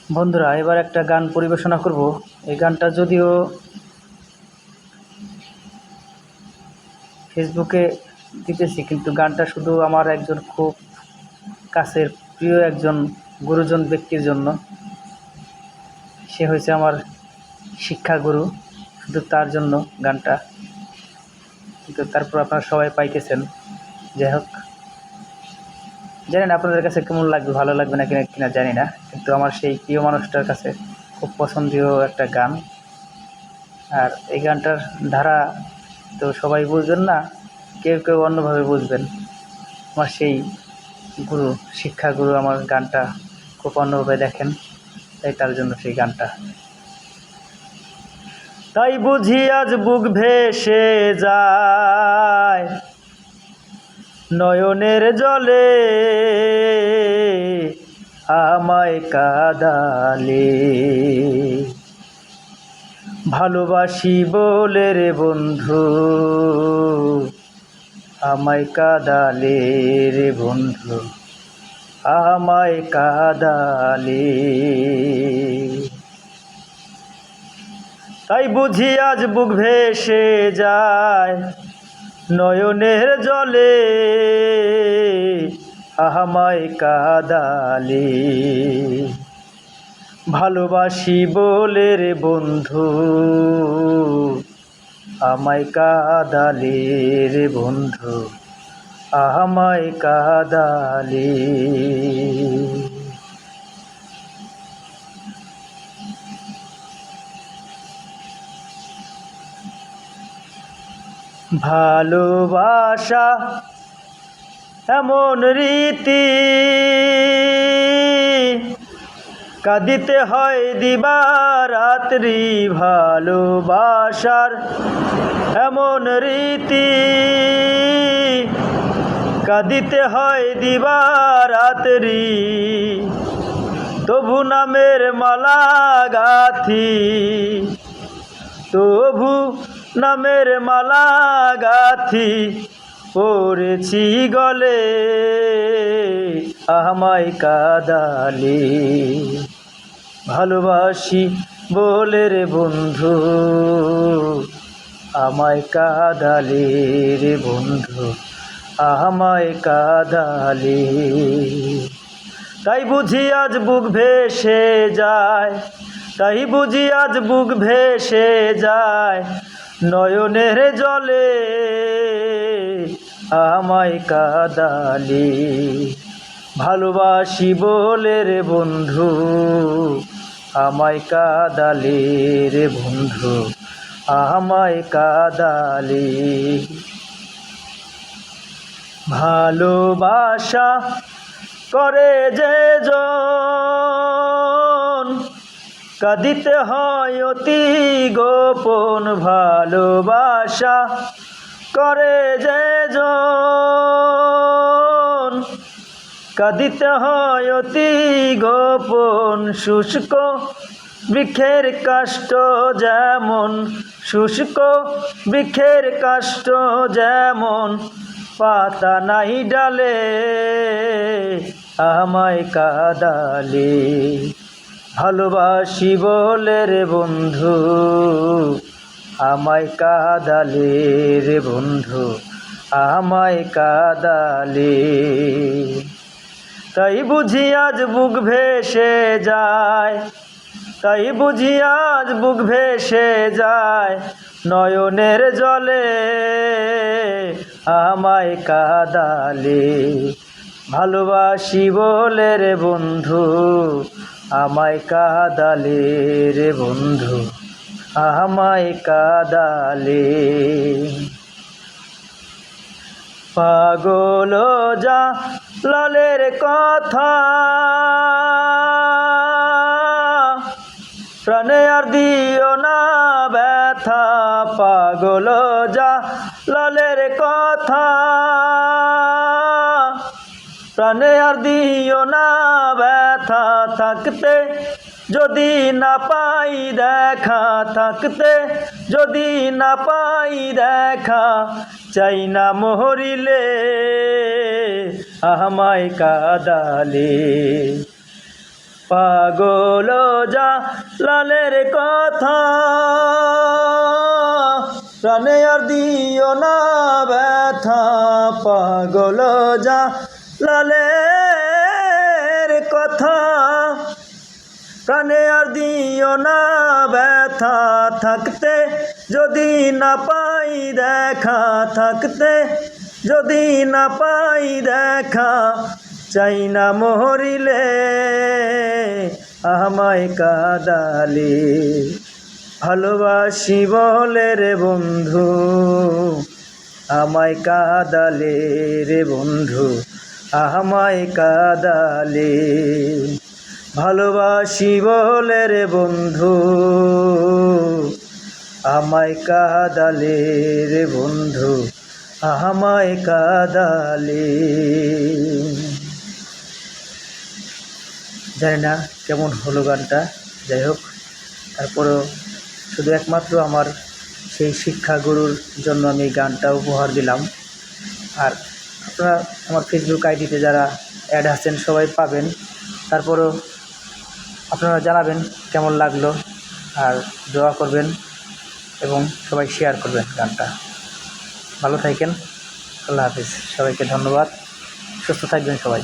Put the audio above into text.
বন্ধুরা, এবার একটা গান পরিবেশনা করব। এই গানটা যদিও ফেসবুকে দিতেছি, কিন্তু গানটা শুধু আমার একজন খুব কাছের প্রিয় একজন গুরুজন ব্যক্তির জন্য। সে হয়েছে আমার শিক্ষাগুরু, শুধু তার জন্য গানটা। কিন্তু তারপর আপনারা সবাই পাইতেছেন। যাই হোক, জানি না আপনাদের কাছে কেমন লাগবে, ভালো লাগবে না কিনা জানি না, কিন্তু আমার সেই প্রিয় মানুষটার কাছে খুব পছন্দীয় একটা গান। আর এই গানটার ধারা তো সবাই বুঝবেন না, কেউ কেউ অন্যভাবে বুঝবেন। আমার সেই গুরু, শিক্ষাগুরু আমার গানটা খুব অন্যভাবে দেখেন, তাই তার জন্য সেই গানটা। তাই বুঝি আজ বুক ভেসে যায় নয়নের জলে, আমায় কাঁদালে ভালোবাসি বলে রে বন্ধু, আমায় কাঁদালে রে বন্ধু, আমায় কাঁদালে। তাই বুঝি আজ বুক ভেসে যায় নয়নের জলে, আমায় কাঁদালে ভালোবাসি বলে রে বন্ধু, আমায় কাঁদালে রে বন্ধু, আমায় কাঁদালে। ভালোবাসা এমন রীতি, কাঁদিতে হয় দিবারাত্রি। ভালোবাসার এমন রীতি, কাঁদিতে হয় দিবারাত্রি। তবু নামের মালা গাথি, তবু নামের মালা গাথি পড়েছি গলে, আমায় কাঁদালে ভালোবাসি বলে রে বন্ধু, আমায় কাঁদালে রে বন্ধু, আমায় কাঁদালে। তাই বুঝি আজ বুক ভেসে যায়, তাই বুঝি আজ বুক ভেসে যায় নয়নের জলে, আমায় কাঁদালে ভালোবাসি বলে রে বন্ধু, আমায় কাঁদালে রে বন্ধু, আমায় কাঁদালে। ভালোবাসা করে যে জন, কাঁদিতে হয় অতি গোপন। ভালোবাসা করে যে জন, কাঁদিতে হয় অতি গোপন। শুষ্ক বৃক্ষের কাষ্ঠ যেমন, শুষ্ক বৃক্ষের কাষ্ঠ যেমন, পাতা নাই ডালে, আমায় কাঁদালে ভালোবাসি বলে রে বন্ধু, আমায় কাঁদালে রে বন্ধু, আমায় কাঁদালে। তাই বুঝি আজ বুক ভেসে যায়, তাই বুঝি আজ বুক ভেসে যায় নয়নের জলে, আমায় কাঁদালে ভালোবাসি বলে রে বন্ধু, আমায় কাঁদালে রে বন্ধু, আমায় কাঁদালে। পাগল যা লালের কথা, প্রাণে আর দিও না ব্যথা। পাগল যা লালের কথা, প্রাণে আর দিও না ব্যথা। থাকতে যদি না পাই দেখা, থাকতে যদি না পাই দেখা, চাই না মরিলে, আমায় কাঁদালে পাগল যা লালের কথা প্রাণে আর দিও না ব্যথা, পাগল যা লালের কথা প্রাণে আর দিও না ব্যথা, থাকতে যদি না পাই দেখা, থাকতে যদি না পাই দেখা, চাই না মরিলে আমায় কাঁদালে, ভালোবাসি বলে রে বন্ধু আমায় কাঁদালে রে বন্ধু, আমায় কাঁদালে, ভালোবাসি বলে রে বন্ধু আমায় কাঁদালে রে বন্ধু, আমায় কাঁদালে। জানি না কেমন হলো গানটা, যাই হোক তারপরেও শুধু একমাত্র আমার সেই শিক্ষাগুরুর জন্য আমি এই গানটা উপহার দিলাম। আর আপনারা আমার ফেসবুক আইডিতে যারা অ্যাড আছেন সবাই পাবেন, তারপরেও আপনারা জানাবেন কেমন লাগলো, আর দোয়া করবেন এবং সবাই শেয়ার করবেন গানটা। ভালো থাকেন, আল্লাহ হাফিজ, সবাইকে ধন্যবাদ, সুস্থ থাকবেন সবাই।